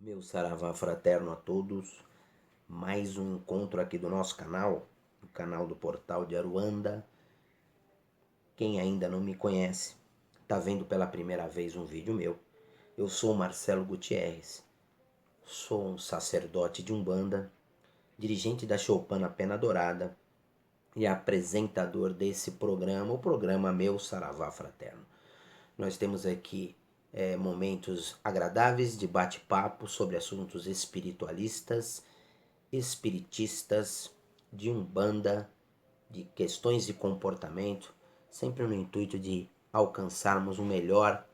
Meu saravá fraterno a todos, mais um encontro aqui do nosso canal, o canal do Portal de Aruanda. Quem ainda não me conhece, está vendo pela primeira vez um vídeo meu. Eu sou Marcelo Gutierrez, sou um sacerdote de Umbanda, dirigente da Choupana Pena Dourada e apresentador desse programa, o programa Meu Saravá Fraterno. Nós temos aqui momentos agradáveis de bate-papo sobre assuntos espiritualistas, espiritistas, de umbanda, de questões de comportamento, sempre no intuito de alcançarmos um melhor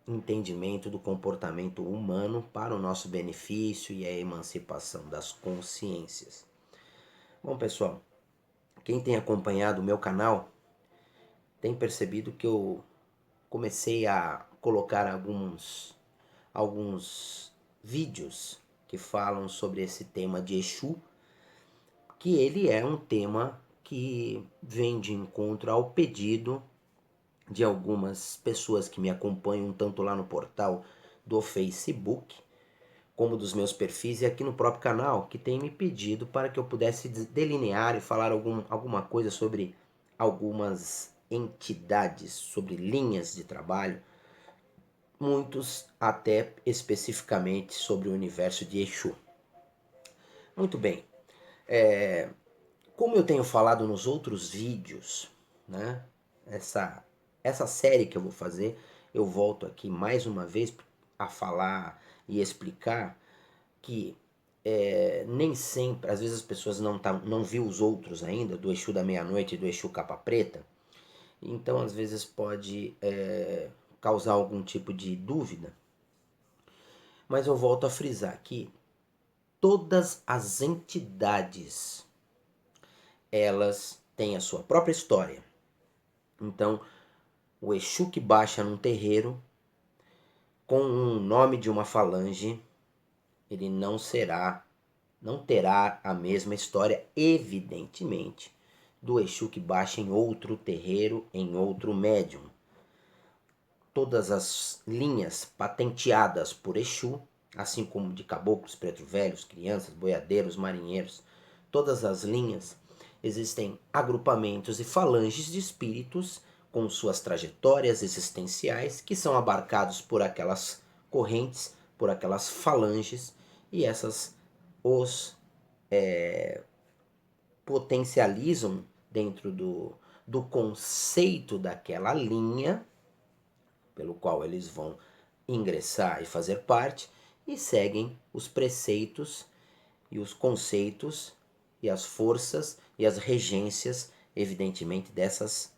entendimento do comportamento humano para o nosso benefício e a emancipação das consciências. Bom, pessoal, quem tem acompanhado o meu canal tem percebido que eu comecei a colocar alguns vídeos que falam sobre esse tema de Exu, que ele é um tema que vem de encontro ao pedido de algumas pessoas que me acompanham tanto lá no portal do Facebook, como dos meus perfis e aqui no próprio canal, que tem me pedido para que eu pudesse delinear e falar alguma coisa sobre algumas entidades, sobre linhas de trabalho, muitos até especificamente sobre o universo de Exu. Muito bem, como eu tenho falado nos outros vídeos, né? Essa série que eu vou fazer, eu volto aqui mais uma vez a falar e explicar que nem sempre, às vezes as pessoas não viu os outros ainda, do Exu da Meia-Noite e do Exu Capa Preta, então às vezes pode causar algum tipo de dúvida. Mas eu volto a frisar que todas as entidades, elas têm a sua própria história. Então, o Exu que baixa num terreiro com o nome de uma falange, ele não terá a mesma história, evidentemente, do Exu que baixa em outro terreiro, em outro médium. Todas as linhas patenteadas por Exu, assim como de caboclos, preto velhos, crianças, boiadeiros, marinheiros, todas as linhas, existem agrupamentos e falanges de espíritos com suas trajetórias existenciais que são abarcados por aquelas correntes, por aquelas falanges, e essas os potencializam dentro do conceito daquela linha pelo qual eles vão ingressar e fazer parte, e seguem os preceitos e os conceitos e as forças e as regências, evidentemente, desses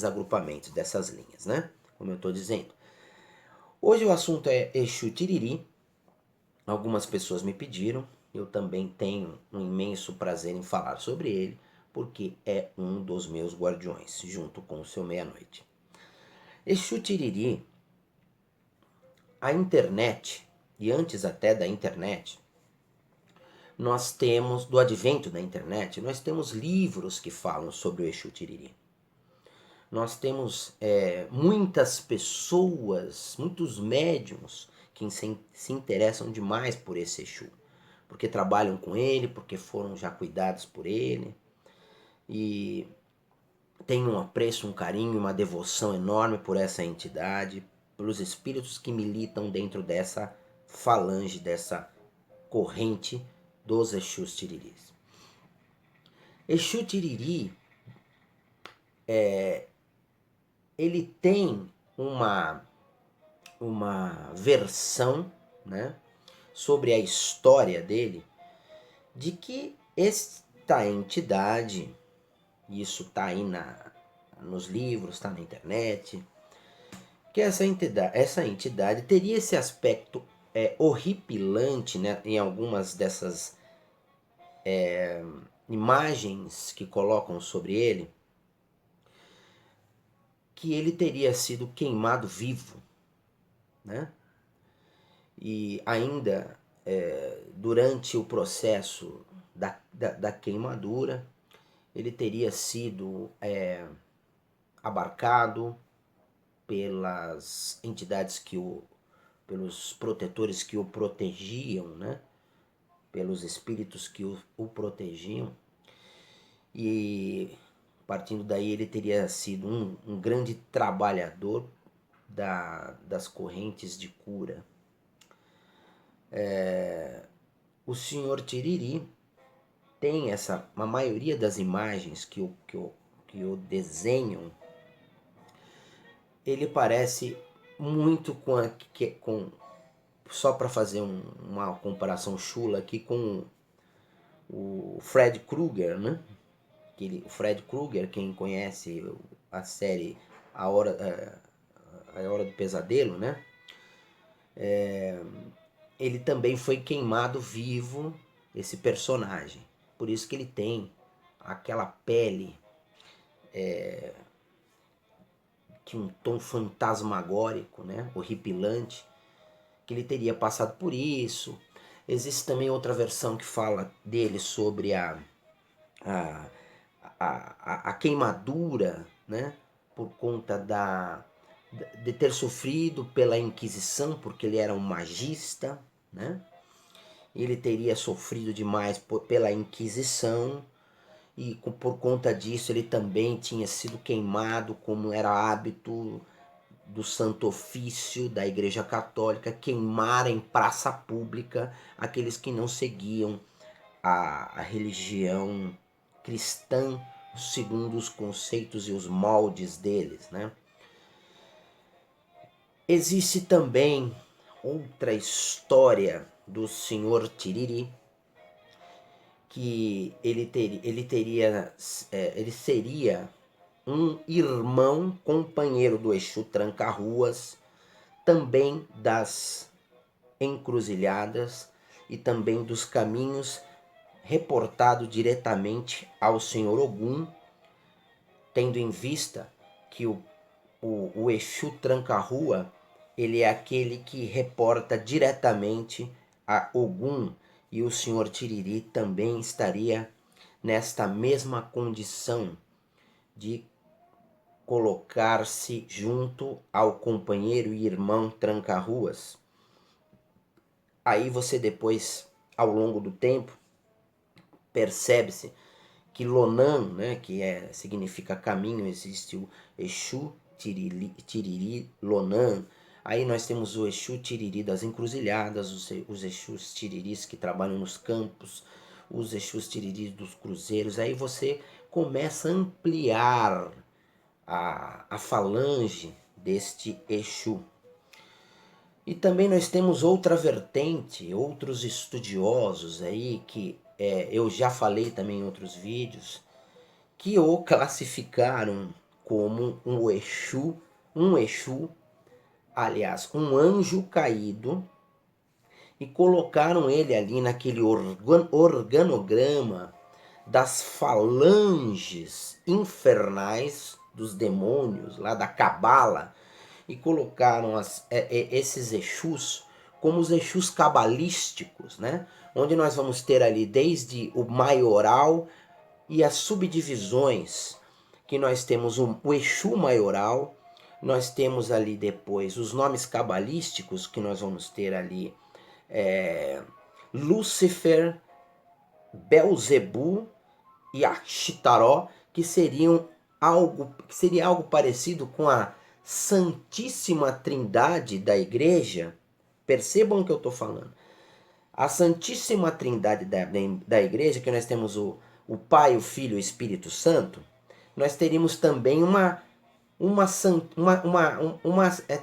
agrupamentos, dessas linhas, né? Como eu estou dizendo. Hoje o assunto é Exu Tiriri. Algumas pessoas me pediram, eu também tenho um imenso prazer em falar sobre ele, porque é um dos meus guardiões, junto com o seu Meia-Noite. Exu Tiriri, a internet, e antes até da internet, nós temos, do advento da internet, nós temos livros que falam sobre o Exu Tiriri. Nós temos muitas pessoas, muitos médiums que se interessam demais por esse Exu, porque trabalham com ele, porque foram já cuidados por ele, e tem um apreço, um carinho, uma devoção enorme por essa entidade, pelos espíritos que militam dentro dessa falange, dessa corrente dos Exus Tiriris. Exu Tiriri, ele tem uma versão, né, sobre a história dele, de que esta entidade, isso está aí nos livros, está na internet, que essa entidade teria esse aspecto horripilante, né, em algumas dessas imagens que colocam sobre ele, que ele teria sido queimado vivo, né? E ainda durante o processo da queimadura, ele teria sido abarcado pelas entidades que o pelos protetores que o protegiam, né? Pelos espíritos que o protegiam. E partindo daí ele teria sido um grande trabalhador das correntes de cura. O senhor Tiriri tem a maioria das imagens que o desenham, ele parece muito com só para fazer uma comparação chula aqui com o Fred Krueger, né? O Fred Krueger, quem conhece a série A Hora do Pesadelo, né? Ele também foi queimado vivo, esse personagem. Por isso que ele tem aquela pele que um tom fantasmagórico, né? Horripilante, que ele teria passado por isso. Existe também outra versão que fala dele sobre a, a queimadura, né? Por conta de ter sofrido pela Inquisição, porque ele era um magista, né? Ele teria sofrido demais pela Inquisição e por conta disso ele também tinha sido queimado, como era hábito do Santo Ofício da Igreja Católica, queimar em praça pública aqueles que não seguiam a religião cristã segundo os conceitos e os moldes deles, né? Existe também outra história do senhor Tiriri, que ele seria um irmão companheiro do Exu Tranca-Ruas, também das encruzilhadas e também dos caminhos, reportado diretamente ao senhor Ogum, tendo em vista que o Exu Tranca-Rua, ele é aquele que reporta diretamente a Ogum, e o senhor Tiriri também estaria nesta mesma condição de colocar-se junto ao companheiro e irmão Tranca-Ruas. Aí você depois, ao longo do tempo, percebe-se que Lonan, né, significa caminho, existe o Exu Tiriri Lonan. Aí nós temos o Exu Tiriri das encruzilhadas, os Exus Tiriris que trabalham nos campos, os Exus Tiriris dos cruzeiros. Aí você começa a ampliar a falange deste Exu. E também nós temos outra vertente, outros estudiosos aí que eu já falei também em outros vídeos, que o classificaram como um Exu, aliás, um anjo caído, e colocaram ele ali naquele organograma das falanges infernais dos demônios, lá da Cabala, e colocaram esses Exus como os Exus cabalísticos, né? Onde nós vamos ter ali desde o maioral e as subdivisões, que nós temos o Exu maioral, nós temos ali depois os nomes cabalísticos, que nós vamos ter ali Lúcifer, Belzebu e Ashtaró, que seria algo parecido com a Santíssima Trindade da Igreja. Percebam o que eu estou falando. A Santíssima Trindade da Igreja, que nós temos o Pai, o Filho e o Espírito Santo, nós teríamos também uma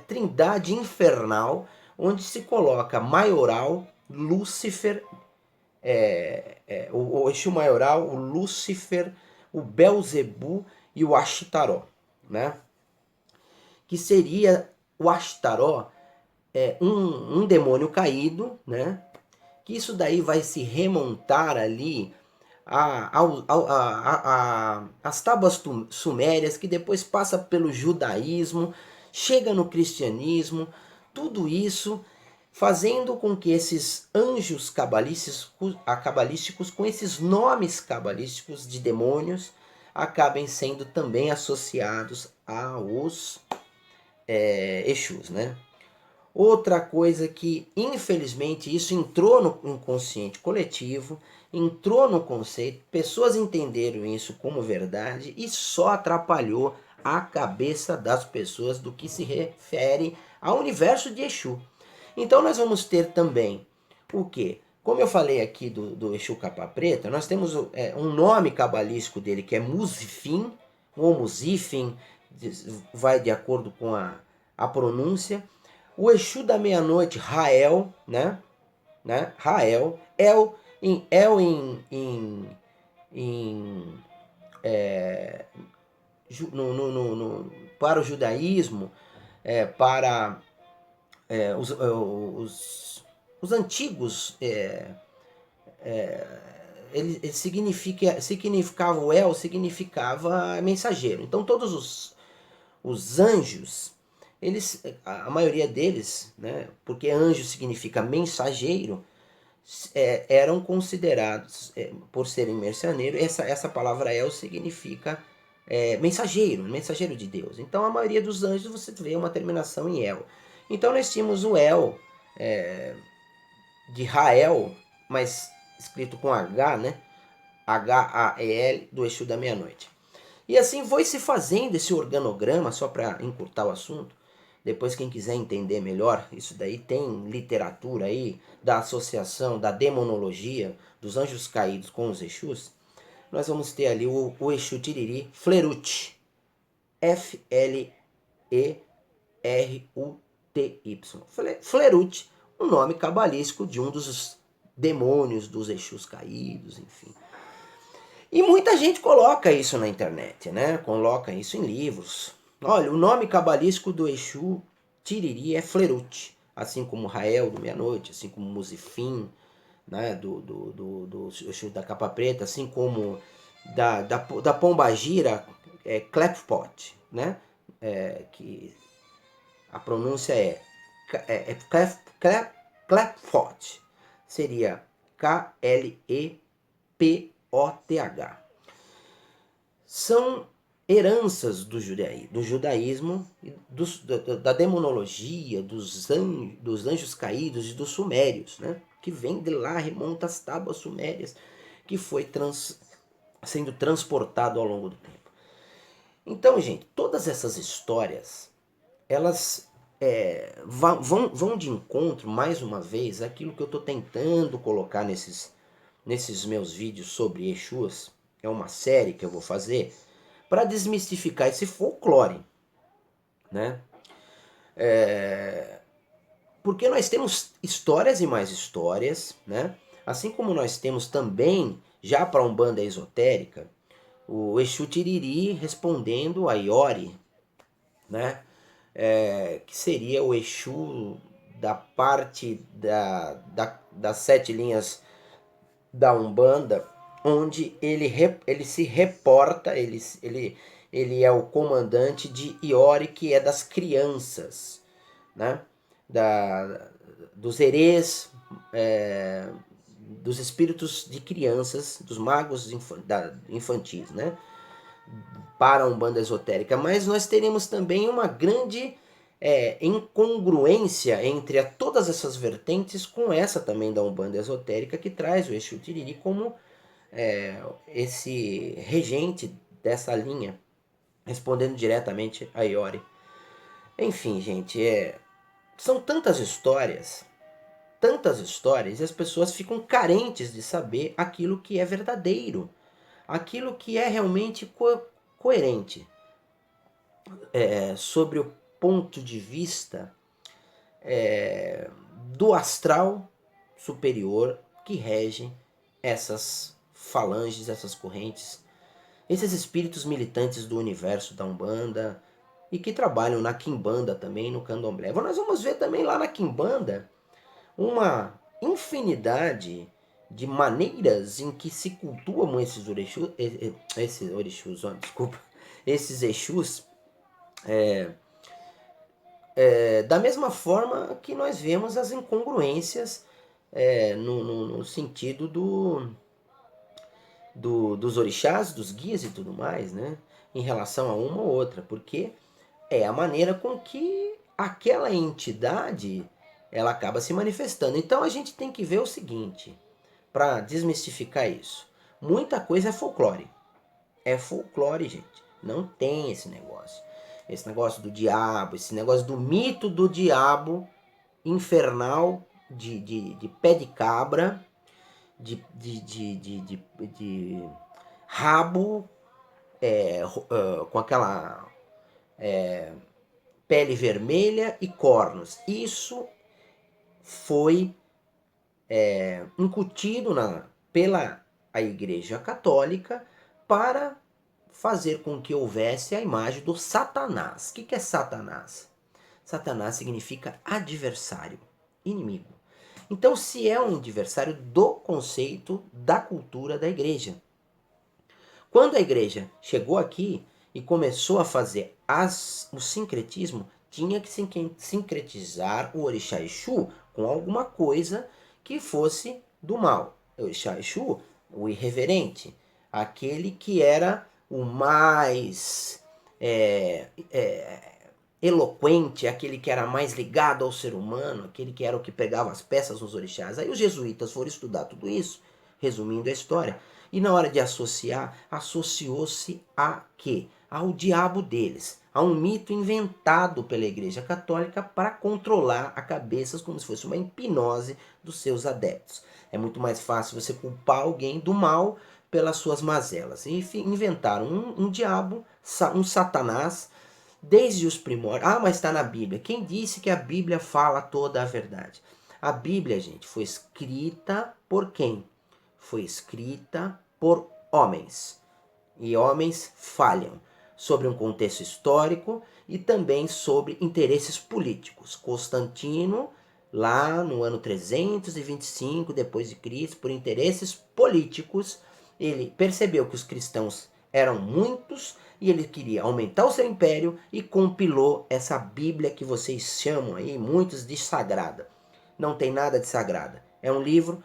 trindade infernal, onde se coloca maioral, Lúcifer, o Exu maioral, o Lúcifer, o Belzebu e o Ashtaró, né? Que seria o Ashtaró, um demônio caído, né? Que isso daí vai se remontar ali às tábuas sumérias, que depois passa pelo judaísmo, chega no cristianismo, tudo isso fazendo com que esses anjos cabalísticos com esses nomes cabalísticos de demônios, acabem sendo também associados aos Exus, né? Outra coisa que, infelizmente, isso entrou no inconsciente coletivo, entrou no conceito, pessoas entenderam isso como verdade e só atrapalhou a cabeça das pessoas do que se refere ao universo de Exu. Então nós vamos ter também o que? Como eu falei aqui do Exu Capa Preta, nós temos um nome cabalístico dele que é Musifim, ou Musifim, vai de acordo com a pronúncia. O Exu da meia-noite, Rael, né? Rael, em para o judaísmo, para os antigos, ele significava o El, significava mensageiro. Então todos os anjos, eles, a maioria deles, né, porque anjo significa mensageiro, eram considerados, por serem merceneiros, essa palavra El significa mensageiro, mensageiro de Deus. Então a maioria dos anjos você vê uma terminação em El. Então nós tínhamos o El de Rael, mas escrito com H, né? H-A-E-L, do Exu da meia-noite. E assim foi se fazendo esse organograma, só para encurtar o assunto. Depois quem quiser entender melhor, isso daí tem literatura aí da associação da demonologia dos anjos caídos com os Exus. Nós vamos ter ali o Exu Tiriri Fleruty. F-L-E-R-U-T-Y. Fleruty, um nome cabalístico de um dos demônios dos Exus caídos, enfim. E muita gente coloca isso na internet, né? Coloca isso em livros. Olha, o nome cabalístico do Exu Tiriri é Fleruty, assim como Rael do Meia-Noite, assim como Musifim, né? Do Exu da Capa Preta, assim como da Pombagira, Klepot, né? Que a pronúncia é Klepot, seria K-L-E-P-O-T-H. São heranças do judaísmo, da demonologia, dos anjos caídos e dos sumérios, né? Que vem de lá, remonta às tábuas sumérias, que foi sendo transportado ao longo do tempo. Então, gente, todas essas histórias, elas vão de encontro, mais uma vez, àquilo que eu estou tentando colocar nesses meus vídeos sobre Exus. É uma série que eu vou fazer para desmistificar esse folclore, né? Porque nós temos histórias e mais histórias, né? Assim como nós temos também, já para a Umbanda esotérica, o Exu Tiriri respondendo a Iori, né? Que seria o Exu da parte das 7 linhas da Umbanda, onde ele se reporta, ele é o comandante de Iori, que é das crianças, né? Dos herês, dos espíritos de crianças, dos magos infantis, né? Para a Umbanda esotérica. Mas nós teremos também uma grande incongruência entre todas essas vertentes com essa também da Umbanda esotérica, que traz o Exu Tiriri como esse regente dessa linha, respondendo diretamente a Iori. Enfim, gente, são tantas histórias, e as pessoas ficam carentes de saber aquilo que é verdadeiro, aquilo que é realmente coerente, sobre o ponto de vista do astral superior que rege essas falanges, essas correntes, esses espíritos militantes do universo da Umbanda e que trabalham na Quimbanda também, no Candomblé. Nós vamos ver também lá na Quimbanda uma infinidade de maneiras em que se cultuam esses esses Exus, da mesma forma que nós vemos as incongruências no sentido dos orixás, dos guias e tudo mais, né? Em relação a uma ou outra, porque é a maneira com que aquela entidade, ela acaba se manifestando. Então a gente tem que ver o seguinte, para desmistificar isso. Muita coisa é folclore. É folclore, gente. Não tem esse negócio. Esse negócio do diabo, esse negócio do mito do diabo infernal de pé de cabra, de rabo, com aquela pele vermelha e cornos. Isso foi incutido pela a Igreja Católica para fazer com que houvesse a imagem do Satanás. O que é Satanás? Satanás significa adversário, inimigo. Então, se é um adversário do conceito da cultura da igreja. Quando a igreja chegou aqui e começou a fazer o sincretismo, tinha que sincretizar o orixá Exu com alguma coisa que fosse do mal. O orixá Exu, o irreverente, aquele que era o mais eloquente, aquele que era mais ligado ao ser humano, aquele que era o que pegava as peças nos orixás. Aí os jesuítas foram estudar tudo isso, resumindo a história, e na hora de associar, associou-se a quê? Ao diabo deles, a um mito inventado pela Igreja Católica para controlar a cabeça como se fosse uma hipnose dos seus adeptos. É muito mais fácil você culpar alguém do mal pelas suas mazelas. E inventaram um diabo, um satanás, desde os primórdios. Ah, mas está na Bíblia. Quem disse que a Bíblia fala toda a verdade? A Bíblia, gente, foi escrita por quem? Foi escrita por homens. E homens falham sobre um contexto histórico e também sobre interesses políticos. Constantino, lá no ano 325 depois de Cristo, por interesses políticos, ele percebeu que os cristãos eram muitos e ele queria aumentar o seu império e compilou essa Bíblia que vocês chamam aí muitos de sagrada. Não tem nada de sagrada. É um livro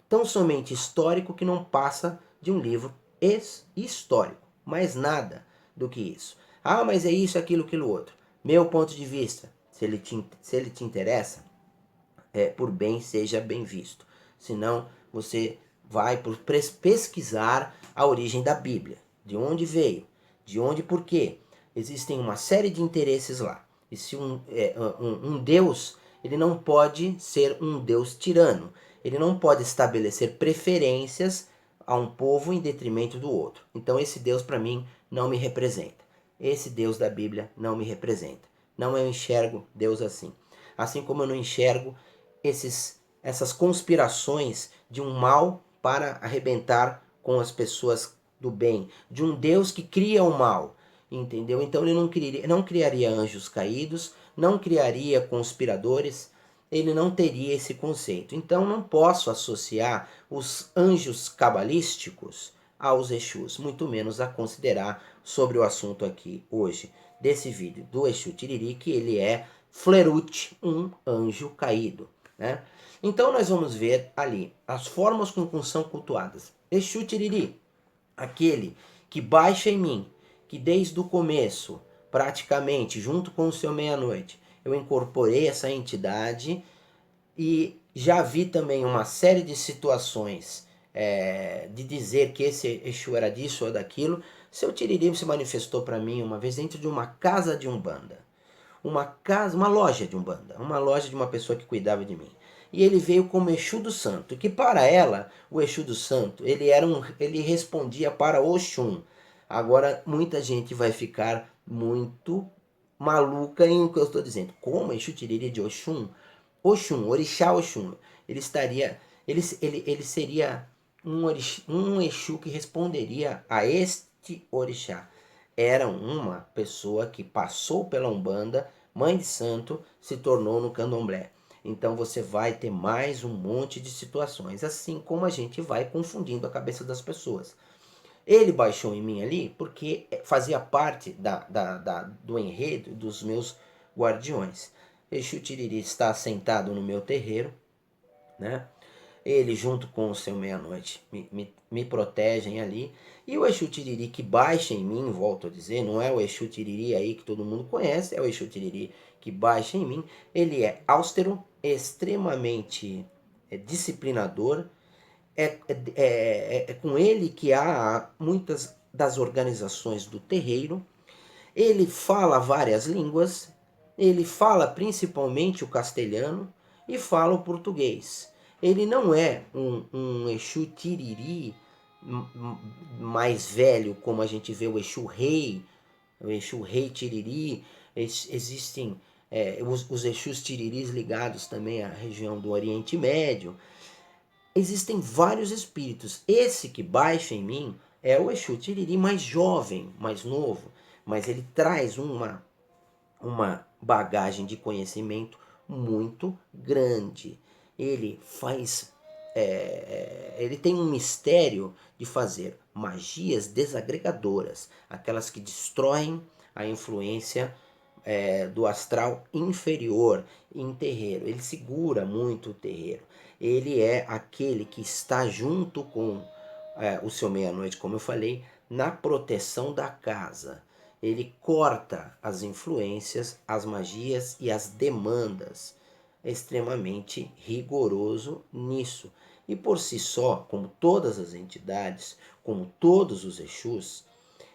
tão somente histórico que não passa de um livro histórico. Mais nada do que isso. Ah, mas é isso, aquilo, aquilo outro. Meu ponto de vista, se ele te interessa, por bem seja bem visto. Senão você vai por pesquisar a origem da Bíblia. De onde veio, de onde e por quê. Existem uma série de interesses lá. E se um Deus, ele não pode ser um Deus tirano. Ele não pode estabelecer preferências a um povo em detrimento do outro. Então esse Deus para mim não me representa. Esse Deus da Bíblia não me representa. Não eu enxergo Deus assim. Assim como eu não enxergo essas conspirações de um mal para arrebentar com as pessoas do bem, de um Deus que cria o mal, entendeu? Então ele não criaria anjos caídos, não criaria conspiradores, ele não teria esse conceito. Então não posso associar os anjos cabalísticos aos Exus, muito menos a considerar sobre o assunto aqui hoje desse vídeo do Exu Tiriri, que ele é Flerute, um anjo caído, né? Então nós vamos ver ali as formas com que são cultuadas. Exu Tiriri, aquele que baixa em mim, que desde o começo, praticamente, junto com o seu meia-noite, eu incorporei essa entidade e já vi também uma série de situações de dizer que esse Exu era disso ou daquilo. Seu Tiriri se manifestou para mim uma vez dentro de uma casa de Umbanda. Uma loja de Umbanda, uma loja de uma pessoa que cuidava de mim. E ele veio como Exu do Santo, que para ela, o Exu do Santo, ele respondia para Oxum. Agora, muita gente vai ficar muito maluca em o que eu estou dizendo. Como Exu Tiriri de Oxum? Oxum, Orixá Oxum. Ele seria um Exu que responderia a este Orixá. Era uma pessoa que passou pela Umbanda, mãe de santo, se tornou no candomblé. Então você vai ter mais um monte de situações, assim como a gente vai confundindo a cabeça das pessoas. Ele baixou em mim ali porque fazia parte do enredo dos meus guardiões. Exu Tiriri está sentado no meu terreiro, né? Ele junto com o seu meia-noite me protegem ali. E o Exu Tiriri que baixa em mim, volto a dizer, não é o Exu Tiriri aí que todo mundo conhece, é o Exu Tiriri que baixa em mim, ele é austero, extremamente disciplinador, é com ele que há muitas das organizações do terreiro. Ele fala várias línguas, ele fala principalmente o castelhano e fala o português. Ele não é um Exu Tiriri mais velho, como a gente vê o Exu Rei Tiriri. Existem os Exus Tiriris ligados também à região do Oriente Médio. Existem vários espíritos. Esse que baixa em mim é o Exu Tiriri mais jovem, mais novo, mas ele traz uma bagagem de conhecimento muito grande. Ele faz, ele tem um mistério de fazer magias desagregadoras, aquelas que destroem a influência do astral inferior em terreiro. Ele segura muito o terreiro. Ele é aquele que está junto com o seu meia-noite, como eu falei, na proteção da casa. Ele corta as influências, as magias e as demandas. É extremamente rigoroso nisso. E por si só, como todas as entidades, como todos os Exus,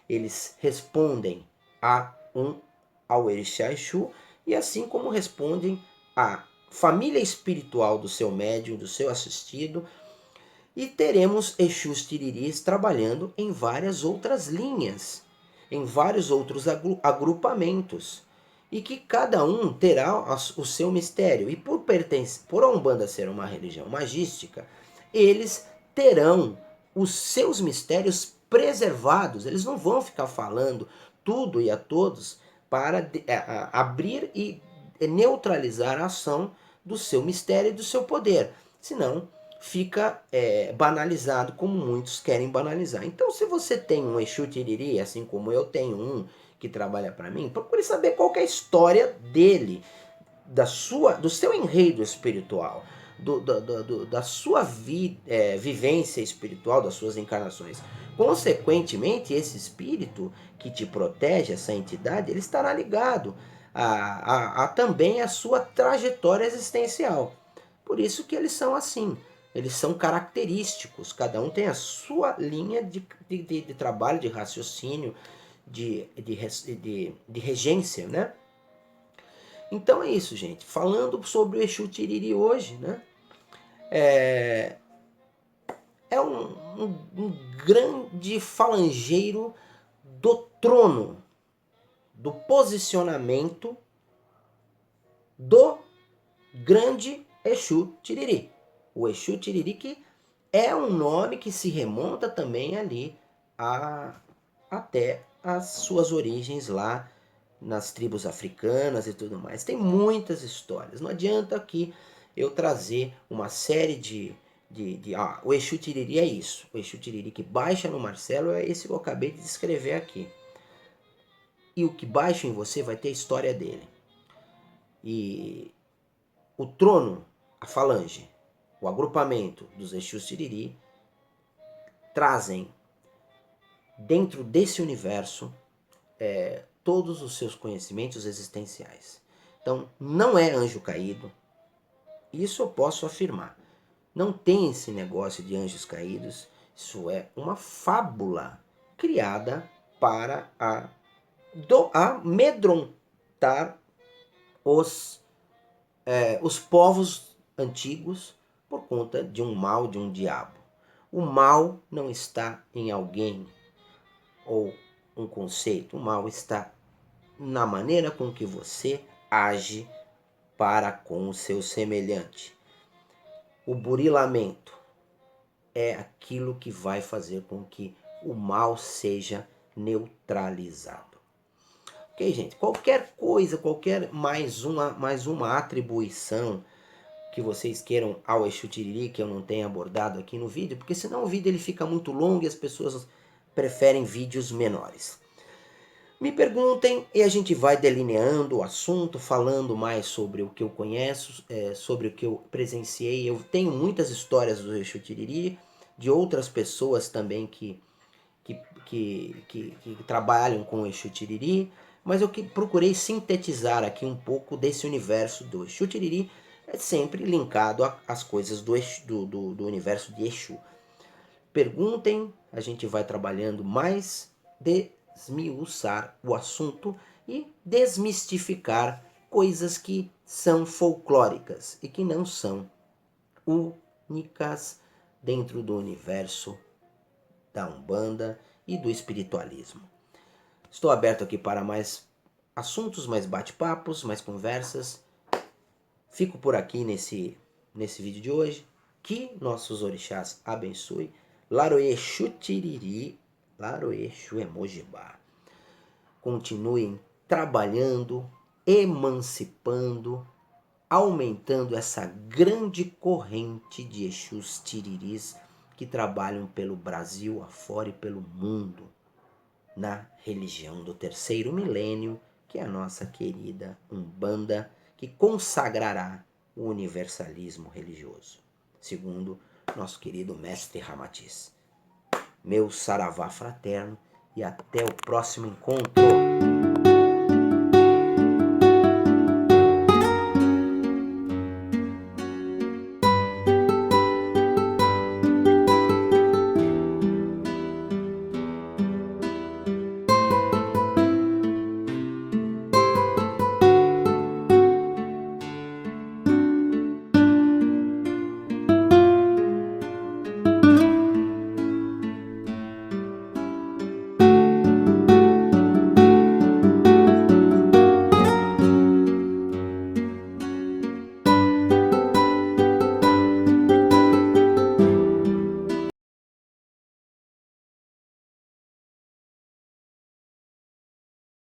eles respondem ao Orixá Exu, e assim como respondem à família espiritual do seu médium, do seu assistido. E teremos Exus Tiriris trabalhando em várias outras linhas, em vários outros agrupamentos, e que cada um terá o seu mistério. E por a Umbanda ser uma religião magística, eles terão os seus mistérios preservados. Eles não vão ficar falando tudo e a todos para abrir e neutralizar a ação do seu mistério e do seu poder. Senão, fica banalizado, como muitos querem banalizar. Então, se você tem um Exu Tiriri, assim como eu tenho um que trabalha para mim, procure saber qual é a história dele, do seu enredo espiritual, da sua vivência espiritual, das suas encarnações. Consequentemente, esse espírito que te protege, essa entidade, ele estará ligado a também a sua trajetória existencial. Por isso que eles são assim. Eles são característicos, cada um tem a sua linha de trabalho, de raciocínio, de regência, né? Então é isso, gente. Falando sobre o Exu Tiriri hoje, né? É um grande falangeiro do trono, do posicionamento do grande Exu Tiriri. O Exu Tiriri, que é um nome que se remonta também ali até as suas origens lá nas tribos africanas e tudo mais. Tem muitas histórias. Não adianta aqui eu trazer uma série o Exu Tiriri é isso. O Exu Tiriri que baixa no Marcelo é esse que eu acabei de descrever aqui. E o que baixa em você vai ter a história dele. E o trono, a falange, o agrupamento dos Exus Tiriri trazem dentro desse universo todos os seus conhecimentos existenciais. Então, não é anjo caído, isso eu posso afirmar. Não tem esse negócio de anjos caídos, isso é uma fábula criada para amedrontar os povos antigos por conta de um mal, de um diabo. O mal não está em alguém ou um conceito, o mal está na maneira com que você age para com o seu semelhante. O burilamento é aquilo que vai fazer com que o mal seja neutralizado. Ok, gente? Qualquer coisa, mais uma atribuição que vocês queiram ao Exu Tiriri que eu não tenha abordado aqui no vídeo, porque senão o vídeo ele fica muito longo e as pessoas preferem vídeos menores. Me perguntem e a gente vai delineando o assunto, falando mais sobre o que eu conheço, sobre o que eu presenciei. Eu tenho muitas histórias do Exu Tiriri, de outras pessoas também que trabalham com o Exu Tiriri, Mas eu que procurei sintetizar aqui um pouco desse universo do Exu Tiriri, é sempre linkado às coisas do universo de Exu. Perguntem, a gente vai trabalhando mais, desmiuçar o assunto e desmistificar coisas que são folclóricas e que não são únicas dentro do universo da Umbanda e do espiritualismo. Estou aberto aqui para mais assuntos, mais bate-papos, mais conversas. Fico por aqui nesse vídeo de hoje. Que nossos orixás abençoe. Laroê Exu Tiriri, Laroê Exu Emojibá. Continuem trabalhando, emancipando, aumentando essa grande corrente de Exus Tiriris que trabalham pelo Brasil afora e pelo mundo na religião do terceiro milênio, que é a nossa querida Umbanda, que consagrará o universalismo religioso, segundo nosso querido mestre Ramatiz. Meu saravá fraterno e até o próximo encontro.